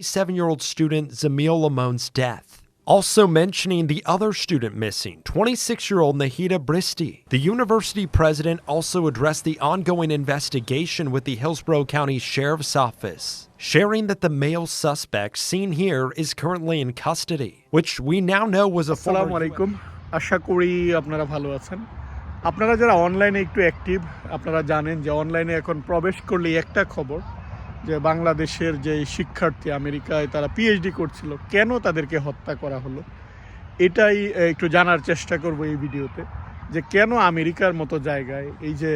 7-year-old student Zamil Lamone's death. Also mentioning the other student missing, 26-year-old Nahida Bristi. The university president also addressed the ongoing investigation with the Hillsborough County Sheriff's Office, sharing that the male suspect seen here is currently in custody, which we now know was a former... আসসালামু আলাইকুম, আশা করি আপনারা ভালো আছেন। আপনারা যারা অনলাইনে একটু অ্যাক্টিভ, আপনারা জানেন যে অনলাইনে এখন প্রবেশ করলেই একটা খবর যে বাংলাদেশের যে শিক্ষার্থী আমেরিকায় তারা পিএইচডি করছিল, কেন তাদেরকে হত্যা করা হলো, এটাই একটু জানার চেষ্টা করব এই ভিডিওতে, যে কেন আমেরিকার মতো জায়গায় এই যে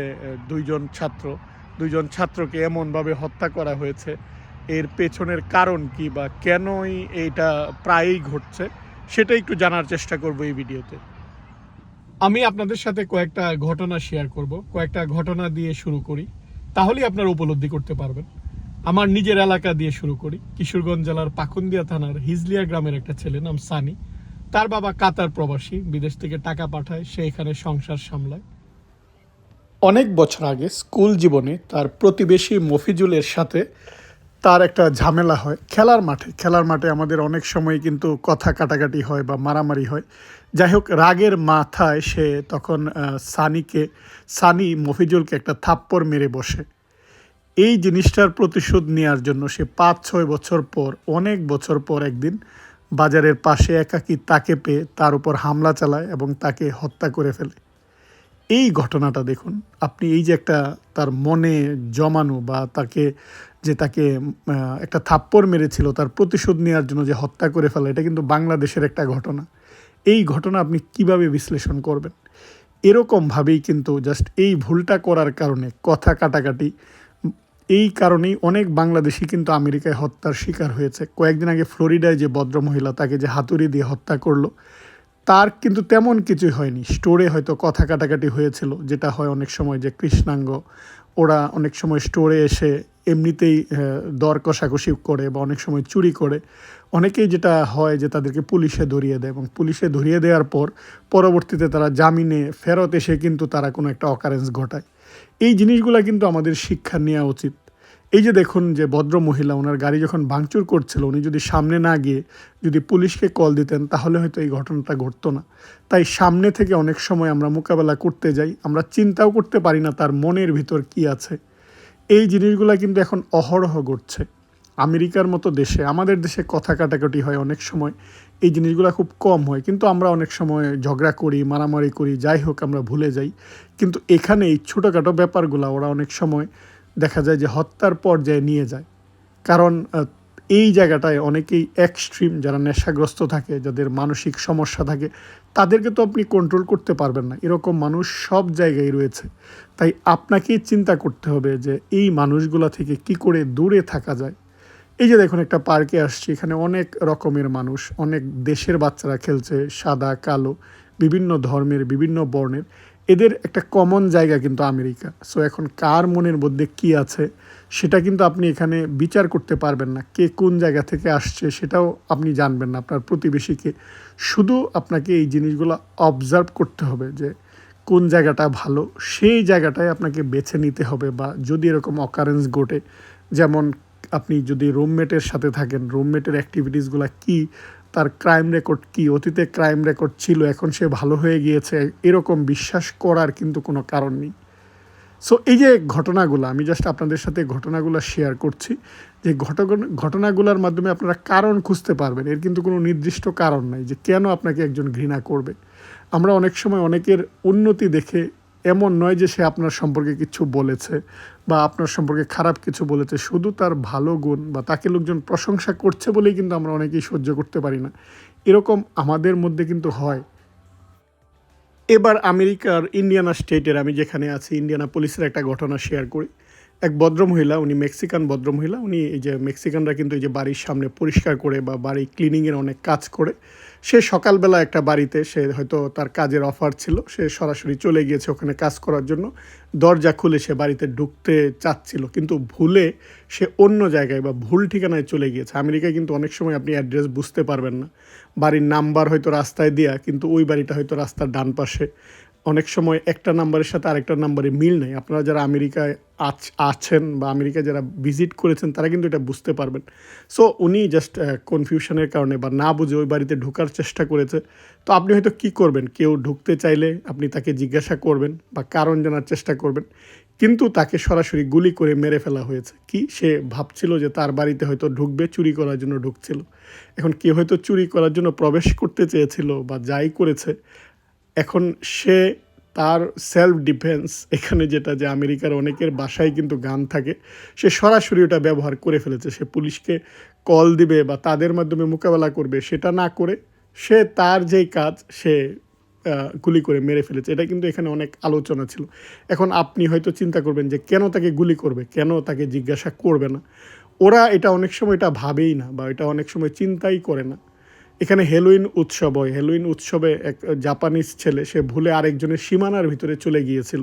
দুইজন ছাত্রকে এমনভাবে হত্যা করা হয়েছে, এর পেছনের কারণ কি বা কেনই এটা প্রায়ই ঘটছে, সেটা একটু জানার চেষ্টা করব এই ভিডিওতে। আমি আপনাদের সাথে কয়েকটা ঘটনা শেয়ার করব, কয়েকটা ঘটনা দিয়ে শুরু করি, তাহলেই আপনারা উপলব্ধি করতে পারবেন। আমার নিজের এলাকা দিয়ে শুরু করি। কিশোরগঞ্জ জেলার পাকুন্দিয়া থানার হিজলিয়া গ্রামের একটা ছেলে নাম সানি, তার বাবা কাতার প্রবাসী, বিদেশ থেকে টাকা পাঠায়, সে এখানে সংসার সামলায়। অনেক বছর আগে স্কুল জীবনে তার প্রতিবেশী মফিজুলের সাথে তার একটা ঝামেলা হয় খেলার মাঠে আমাদের অনেক সময় কিন্তু কথা কাটাকাটি হয় বা মারামারি হয়। যাই হোক, রাগের মাথায় সে তখন সানি মফিজুলকে একটা থাপ্পড় মেরে বসে। এই জিনিসটার প্রতিশোধ নেওয়ার জন্য সে 5-6 বছর পর, অনেক বছর পর একদিন বাজারের পাশে একাকী তাকে পেয়ে তার উপর হামলা চালায় এবং তাকে হত্যা করে ফেলে। এই ঘটনাটা দেখুন আপনি, এই যে একটা তার মনে জমানো বা তাকে একটা থাপ্পড় মেরেছিল, তার প্রতিশোধ নেওয়ার জন্য যে হত্যা করে ফেলা, এটা কিন্তু বাংলাদেশের একটা ঘটনা। এই ঘটনা আপনি কিভাবে বিশ্লেষণ করবেন? এরকমভাবেই কিন্তু জাস্ট এই ভুলটা করার কারণে কথা কাটাকাটি, এই কারণেই অনেক বাংলাদেশি কিন্তু আমেরিকায় হত্যার শিকার হয়েছে। কয়েকদিন আগে ফ্লোরিডায় যে ভদ্রমহিলা, তাকে যে হাতুড়ি দিয়ে হত্যা করলো, তার কিন্তু তেমন কিছুই হয়নি। স্টোরে হয়তো কথা কাটাকাটি হয়েছিল, যেটা হয় অনেক সময়, যে কৃষ্ণাঙ্গ ওরা অনেক সময় স্টোরে এসে এমনিতেই দর কষাকষি করে বা অনেক সময় চুরি করে। অনেকেই যেটা হয় যে তাদেরকে পুলিশে ধরিয়ে দেয়, এবং পুলিশে ধরিয়ে দেওয়ার পর পরবর্তীতে তারা জামিনে ফেরত এসে কিন্তু তারা কোনো একটা অকারেন্স ঘটায়। এই জিনিসগুলো কিন্তু আমাদের শিক্ষা নেওয়া উচিত। এই যে দেখুন, যে ভদ্র মহিলা, ওনার গাড়ি যখন ভাঙচুর করছিল, উনি যদি সামনে না গিয়ে যদি পুলিশকে কল দিতেন, তাহলে হয়তো এই ঘটনাটা ঘটতো না। তাই সামনে থেকে অনেক সময় আমরা মোকাবেলা করতে যাই, আমরা চিন্তাও করতে পারি না তার মনের ভিতর কি আছে। এই জিনিসগুলো কিন্তু এখন অহরহ ঘটছে আমেরিকার মতো দেশে। আমাদের দেশে কথা কাটাকাটি হয় অনেক সময়, এই জিনিসগুলো খুব কম হয়, কিন্তু আমরা অনেক সময় ঝগড়া করি, মারামারি করি, যাই হোক আমরা ভুলে যাই। কিন্তু এখানে এই ছোটোখাটো ব্যাপারগুলো ওরা অনেক সময় দেখা যায় যে হত্যার পর্যায়ে নিয়ে যায়। কারণ এই জায়গাটায় অনেকেই এক্সট্রিম, যারা নেশাগ্রস্ত থাকে, যাদের মানসিক সমস্যা থাকে, তাদেরকে তো আপনি কন্ট্রোল করতে পারবেন না। এরকম মানুষ সব জায়গায় রয়েছে। তাই আপনাকেই চিন্তা করতে হবে যে এই মানুষগুলা থেকে কি করে দূরে থাকা যায়। এই যে দেখুন, একটা পার্কে আসছি, এখানে অনেক রকমের মানুষ, অনেক দেশের বাচ্চারা খেলছে, সাদা কালো, বিভিন্ন ধর্মের, বিভিন্ন বর্ণের। এদের একটা কমন জায়গা কিন্তু আমেরিকা। সো এখন কার মনের মধ্যে কি আছে সেটা কিন্তু আপনি এখানে বিচার করতে পারবেন না। কে কোন জায়গা থেকে আসছে সেটাও আপনি জানবেন না, আপনার প্রতিবেশীকে। শুধু আপনাকে এই জিনিসগুলো অবজার্ভ করতে হবে যে কোন জায়গাটা ভালো, সেই জায়গাটায় আপনাকে বেছে নিতে হবে। বা যদি এরকম অকারেন্স ঘটে, যেমন আপনি যদি রুমমেটের সাথে থাকেন, রুমমেটের অ্যাক্টিভিটিসগুলো কী, তার ক্রাইম রেকর্ড কী, অতীতে ক্রাইম রেকর্ড ছিল, এখন সে ভালো হয়ে গিয়েছে, এরকম বিশ্বাস করার কিন্তু কোনো কারণ নেই। সো এই যে ঘটনাগুলো, আমি জাস্ট আপনাদের সাথে ঘটনাগুলো শেয়ার করছি, যে ঘটনাগুলোর মাধ্যমে আপনারা কারণ খুঁজতে পারবেন। এর কিন্তু কোনো নির্দিষ্ট কারণ নাই যে কেন আপনাকে একজন ঘৃণা করবে। আমরা অনেক সময় অনেকের উন্নতি দেখে, এমন নয় যে সে আপনার সম্পর্কে কিছু বলেছে বা আপনার সম্পর্কে খারাপ কিছু বলেছে, শুধু তার ভালো গুণ বা তাকে লোকজন প্রশংসা করছে বলেই কিন্তু আমরা অনেকেই সহ্য করতে পারি না। এরকম আমাদের মধ্যে কিন্তু হয়। এবার আমেরিকার ইন্ডিয়ানা স্টেটের, আমি যেখানে আছি, ইন্ডিয়ানা পুলিশের একটা ঘটনা শেয়ার করি। এক ভদ্রমহিলা, উনি মেক্সিকান ভদ্রমহিলা, উনি এই যে মেক্সিকানরা কিন্তু এই যে বাড়ির সামনে পরিষ্কার করে বা বাড়ি ক্লিনিংয়ের অনেক কাজ করে, সে সকালবেলা একটা বাড়িতে, সে হয়তো তার কাজের অফার ছিল, সে সরাসরি চলে গিয়েছে ওখানে কাজ করার জন্য। দরজা খুলে সে বাড়িতে ঢুকতে চাচ্ছিল, কিন্তু ভুলে সে অন্য জায়গায় বা ভুল ঠিকানায় চলে গিয়েছে। আমেরিকায় কিন্তু অনেক সময় আপনি অ্যাড্রেস বুঝতে পারবেন না, বাড়ির নাম্বার হয়তো রাস্তায় দেয়া, কিন্তু ওই বাড়িটা হয়তো রাস্তার ডান পাশে। অনেক সময় একটা নাম্বারের সাথে আরেকটা নাম্বারে মিল নেই। আপনারা যারা আমেরিকায় আছেন বা আমেরিকায় যারা ভিজিট করেছেন তারা কিন্তু এটা বুঝতে পারবেন। সো উনি জাস্ট কনফিউশনের কারণে বা না বুঝে ওই বাড়িতে ঢোকার চেষ্টা করেছে। তো আপনি হয়তো কী করবেন, কেউ ঢুকতে চাইলে আপনি তাকে জিজ্ঞাসা করবেন বা কারণ জানার চেষ্টা করবেন, কিন্তু তাকে সরাসরি গুলি করে মেরে ফেলা হয়েছে। কি সে ভাবছিল যে তার বাড়িতে হয়তো ঢুকবে, চুরি করার জন্য ঢুকছিল। এখন কেউ হয়তো চুরি করার জন্য প্রবেশ করতে চেয়েছিল বা যাই করেছে, এখন সে তার সেলফ ডিফেন্স, এখানে যেটা যে আমেরিকার অনেকের বাসায় কিন্তু গান থাকে, সে সরাসরি ওটা ব্যবহার করে ফেলেছে। সে পুলিশকে কল দিবে বা তাদের মাধ্যমে মোকাবেলা করবে সেটা না করে সে তার যেই কাজ সে গুলি করে মেরে ফেলেছে। এটা কিন্তু এখানে অনেক আলোচনা ছিল। এখন আপনি হয়তো চিন্তা করবেন যে কেন তাকে গুলি করবে, কেন তাকে জিজ্ঞাসা করবে না। ওরা এটা অনেক সময় এটা ভাবেই না বা এটা অনেক সময় চিন্তাই করে না। এখানে হ্যালোইন উৎসব হয়। হ্যালোইন উৎসবে এক জাপানিজ ছেলে সে ভুলে আরেকজনের সীমানার ভিতরে চলে গিয়েছিল।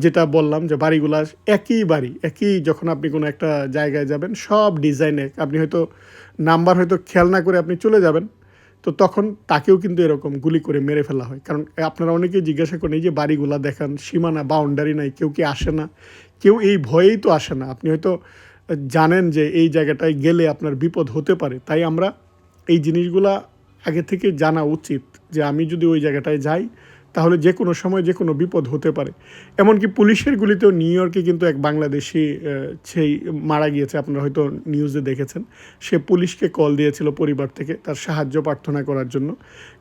যেটা বললাম যে বাড়িগুলা একই বাড়ি, একই, যখন আপনি কোনো একটা জায়গায় যাবেন সব ডিজাইন এক। আপনি হয়তো নাম্বার হয়তো খেয়াল না করে আপনি চলে যাবেন, তো তখন তাকেও কিন্তু এরকম গুলি করে মেরে ফেলা হয়। কারণ আপনারা অনেকেই জিজ্ঞাসা করেন এই যে বাড়িগুলা দেখান, সীমানা, বাউন্ডারি নাই, কেউ কি আসে না? কেউ এই ভয়েই তো আসে না। আপনি হয়তো জানেন যে এই জায়গাটায় গেলে আপনার বিপদ হতে পারে, তাই আমরা এই জিনিসগুলা আগে থেকে জানা উচিত যে আমি যদি ওই জায়গাটায় যাই তাহলে যে কোনো সময় যে কোনো বিপদ হতে পারে। এমনকি পুলিশের গুলিতেও নিউ ইয়র্কে কিন্তু এক বাংলাদেশি সেই মারা গিয়েছে, আপনারা হয়তো নিউজে দেখেছেন। সে পুলিশকে কল দিয়েছিল পরিবার থেকে তার সাহায্য প্রার্থনা করার জন্য,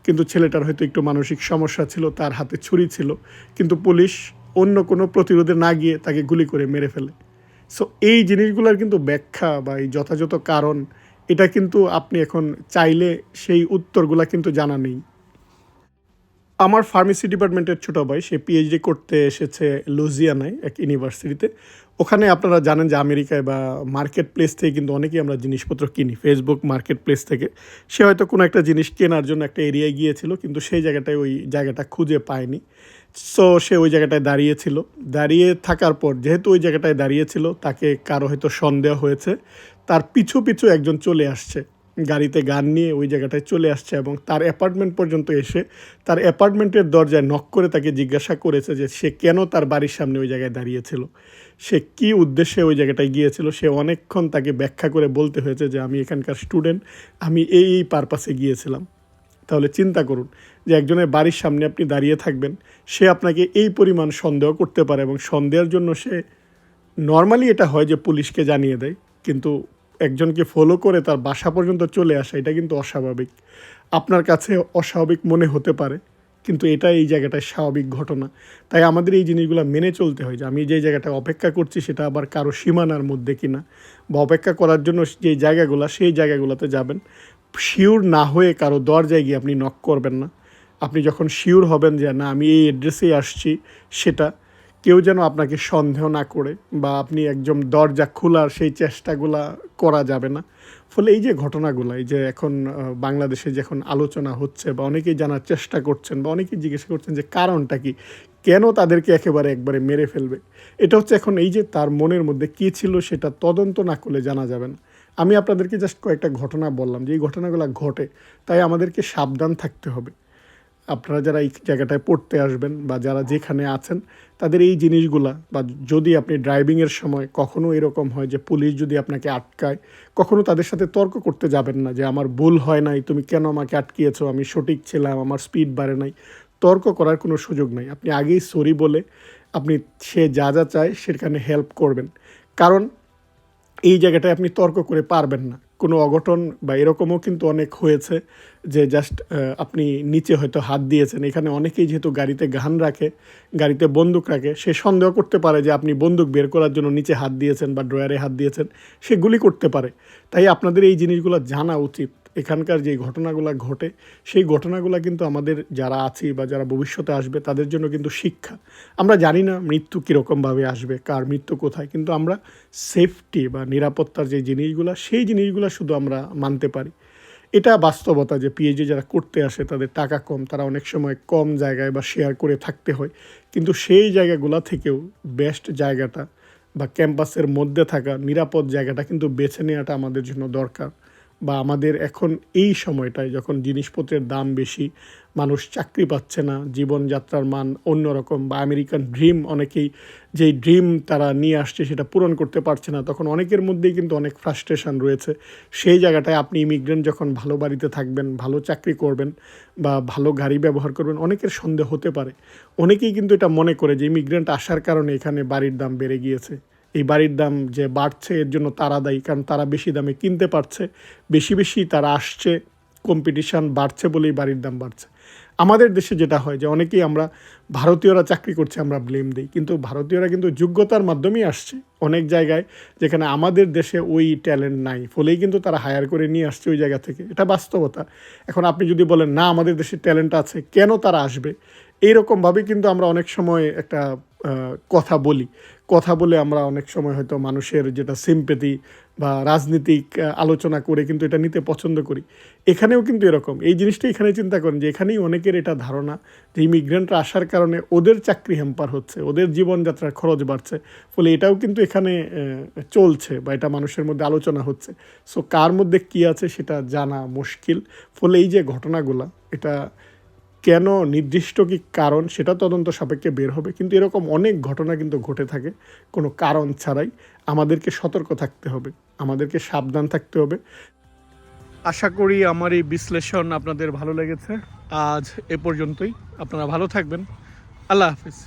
কিন্তু ছেলেটার হয়তো একটু মানসিক সমস্যা ছিল, তার হাতে ছুরি ছিল, কিন্তু পুলিশ অন্য কোনো প্রতিরোধে না গিয়ে তাকে গুলি করে মেরে ফেলে। সো এই জিনিসগুলোর কিন্তু ব্যাখ্যা বা এই যথাযথ কারণ, এটা কিন্তু আপনি এখন চাইলে সেই উত্তরগুলা কিন্তু জানা নেই। আমার ফার্মেসি ডিপার্টমেন্টের ছোটো ভাই সে পিএইচডি করতে এসেছে লুজিয়ানায় এক ইউনিভার্সিটিতে। ওখানে আপনারা জানেন যে আমেরিকায় বা মার্কেট প্লেস থেকে কিন্তু অনেকেই আমরা জিনিসপত্র কিনি, ফেসবুক মার্কেট প্লেস থেকে। সে হয়তো কোনো একটা জিনিস কেনার জন্য একটা এরিয়ায় গিয়েছিল, কিন্তু সেই জায়গাটায় ওই জায়গাটা খুঁজে পায়নি। সো সে ওই জায়গাটায় দাঁড়িয়েছিল। দাঁড়িয়ে থাকার পর যেহেতু ওই জায়গাটায় দাঁড়িয়েছিল, তাকে কারো হয়তো সন্দেহ হয়েছে, তার পিছু পিছু একজন চলে আসছে, গাড়িতে গান নিয়ে ওই জায়গাটায় চলে আসছে এবং তার অ্যাপার্টমেন্ট পর্যন্ত এসে তার অ্যাপার্টমেন্টের দরজায় নক করে তাকে জিজ্ঞাসা করেছে যে সে কেন তার বাড়ির সামনে ওই জায়গায় দাঁড়িয়েছিল, সে কী উদ্দেশ্যে ওই জায়গাটায় গিয়েছিল। সে অনেকক্ষণ তাকে ব্যাখ্যা করে বলতে হয়েছে যে আমি এখানকার স্টুডেন্ট, আমি এই পারপাসে গিয়েছিলাম। তাহলে চিন্তা করুন যে একজনের বাড়ির সামনে আপনি দাঁড়িয়ে থাকবেন, সে আপনাকে এই পরিমাণ সন্দেহ করতে পারে এবং সন্দেহের জন্য সে নর্মালি এটা হয় যে পুলিশকে জানিয়ে দেয়, কিন্তু একজনকে ফলো করে তার বাসা পর্যন্ত চলে আসা এটা কিন্তু অস্বাভাবিক। আপনার কাছে অস্বাভাবিক মনে হতে পারে, কিন্তু এটা এই জায়গাটায় স্বাভাবিক ঘটনা। তাই আমাদের এই জিনিসগুলো মেনে চলতে হয় যে আমি যে জায়গাটায় অপেক্ষা করছি সেটা আবার কারো সীমানার মধ্যে কিনা, বা অপেক্ষা করার জন্য যে জায়গাগুলো সেই জায়গাগুলোতে যাবেন। শিওর না হয়ে কারো দরজায় গিয়ে আপনি নক করবেন না। আপনি যখন শিওর হবেন যে না আমি এই অ্যাড্রেসেই আসছি, সেটা কেউ যেন আপনাকে সন্দেহ না করে বা আপনি একদম দরজা খোলার সেই চেষ্টাগুলা করা যাবে না। ফলে এই যে ঘটনাগুলো, এই যে এখন বাংলাদেশে যখন আলোচনা হচ্ছে বা অনেকেই জানার চেষ্টা করছেন বা অনেকেই জিজ্ঞেস করছেন যে কারণটা কি, কেন তাদেরকে একবারে মেরে ফেলবে, এটা হচ্ছে এখন এই যে তার মনের মধ্যে কী ছিল সেটা তদন্ত না করলে জানা যাবে না। আমি আপনাদেরকে জাস্ট কয়েকটা ঘটনা বললাম যে এই ঘটনাগুলো ঘটে, তাই আমাদেরকে সাবধান থাকতে হবে। আপনারা যারা এই জায়গাটায় পড়তে আসবেন বা যারা যেখানে আছেন, তাদের এই জিনিসগুলা, বা যদি আপনি ড্রাইভিংয়ের সময় কখনও এরকম হয় যে পুলিশ যদি আপনাকে আটকায়, কখনও তাদের সাথে তর্ক করতে যাবেন না যে আমার ভুল হয় নাই, তুমি কেন আমাকে আটকিয়েছো, আমি সঠিক ছিলাম, আমার স্পিড বাড়ে নাই। তর্ক করার কোনো সুযোগ নাই। আপনি আগেই সরি বলে আপনি সে যা চায় সেখানে হেল্প করবেন। কারণ এই জায়গাটায় আপনি তর্ক করে পারবেন না। কোনো অঘটন বা এরকমও কিন্তু অনেক হয়েছে যে জাস্ট আপনি নিচে হয়তো হাত দিয়েছেন। এখানে অনেকেই যেহেতু গাড়িতে গান রাখে, গাড়িতে বন্দুক রাখে, সে সন্দেহ করতে পারে যে আপনি বন্দুক বের করার জন্য নিচে হাত দিয়েছেন বা ড্রয়ারে হাত দিয়েছেন, সে গুলি করতে পারে। তাই আপনাদের এই জিনিসগুলো জানা উচিত। এখানকার যে ঘটনাগুলো ঘটে, সেই ঘটনাগুলো কিন্তু আমাদের যারা আছি বা যারা ভবিষ্যতে আসবে তাদের জন্য কিন্তু শিক্ষা। আমরা জানি না মৃত্যু কীরকমভাবে আসবে, কার মৃত্যু কোথায়, কিন্তু আমরা সেফটি বা নিরাপত্তার যে জিনিসগুলো, সেই জিনিসগুলো শুধু আমরা মানতে পারি। এটা বাস্তবতা যে পিএইচডি যারা করতে আসে তাদের টাকা কম, তারা অনেক সময় কম জায়গায় বা শেয়ার করে থাকতে হয়, কিন্তু সেই জায়গাগুলো থেকেও বেস্ট জায়গাটা বা ক্যাম্পাসের মধ্যে থাকা নিরাপদ জায়গাটা কিন্তু বেছে নেওয়াটা আমাদের জন্য দরকার। বা আমাদের এখন এই সময়টায় যখন জিনিসপত্রের দাম বেশি, মানুষ চাকরি পাচ্ছে না, জীবনযাত্রার মান অন্যরকম, বা আমেরিকান ড্রিম অনেকেই যেই ড্রিম তারা নিয়ে আসছে সেটা পূরণ করতে পারছে না, তখন অনেকের মধ্যেই কিন্তু অনেক ফ্রাস্ট্রেশন রয়েছে। সেই জায়গাটায় আপনি ইমিগ্রেন্ট যখন ভালো বাড়িতে থাকবেন, ভালো চাকরি করবেন বা ভালো গাড়ি ব্যবহার করবেন, অনেকের সন্দেহ হতে পারে। অনেকেই কিন্তু এটা মনে করে যে ইমিগ্রেন্ট আসার কারণে এখানে বাড়ির দাম বেড়ে গিয়েছে। এই বাড়ির দাম যে বাড়ছে এর জন্য তারা দায়ী, কারণ তারা বেশি দামে কিনতে পারছে, বেশি বেশি তারা আসছে, কম্পিটিশান বাড়ছে বলেই বাড়ির দাম বাড়ছে। আমাদের দেশে যেটা হয় যে অনেকেই আমরা ভারতীয়রা চাকরি করছে আমরা ব্লেম দিই, কিন্তু ভারতীয়রা কিন্তু যোগ্যতার মাধ্যমেই আসছে অনেক জায়গায়, যেখানে আমাদের দেশে ওই ট্যালেন্ট নাই, ফলেই কিন্তু তারা হায়ার করে নিয়ে আসছে ওই জায়গা থেকে। এটা বাস্তবতা। এখন আপনি যদি বলেন না আমাদের দেশে ট্যালেন্ট আছে, কেন তারা আসবে, এইরকমভাবে কিন্তু আমরা অনেক সময় একটা কথা বলে আমরা অনেক সময় হয়তো মানুষের যেটা সিম্প্যাথি বা রাজনীতিক আলোচনা করে কিন্তু এটা নিতে পছন্দ করি। এখানেও কিন্তু এরকম এই জিনিসটা এখানে চিন্তা করেন যে এখানেই অনেকের এটা ধারণা যে ইমিগ্রেন্টরা আসার কারণে ওদের চাকরি হ্যাম্পার হচ্ছে, ওদের জীবনযাত্রার খরচ বাড়ছে, ফলে এটাও কিন্তু এখানে চলছে বা এটা মানুষের মধ্যে আলোচনা হচ্ছে। সো কার মধ্যে কী আছে সেটা জানা মুশকিল। ফলে এই যে ঘটনাগুলো, এটা কেন, নির্দিষ্ট কি কারণ সেটা তদন্ত সাপেক্ষে বের হবে, কিন্তু এরকম অনেক ঘটনা কিন্তু ঘটে থাকে কোনো কারণ ছাড়াই। আমাদেরকে সতর্ক থাকতে হবে, আমাদেরকে সাবধান থাকতে হবে। আশা করি আমার এই বিশ্লেষণ আপনাদের ভালো লেগেছে। আজ এ পর্যন্তই। আপনারা ভালো থাকবেন। আল্লাহ হাফিজ।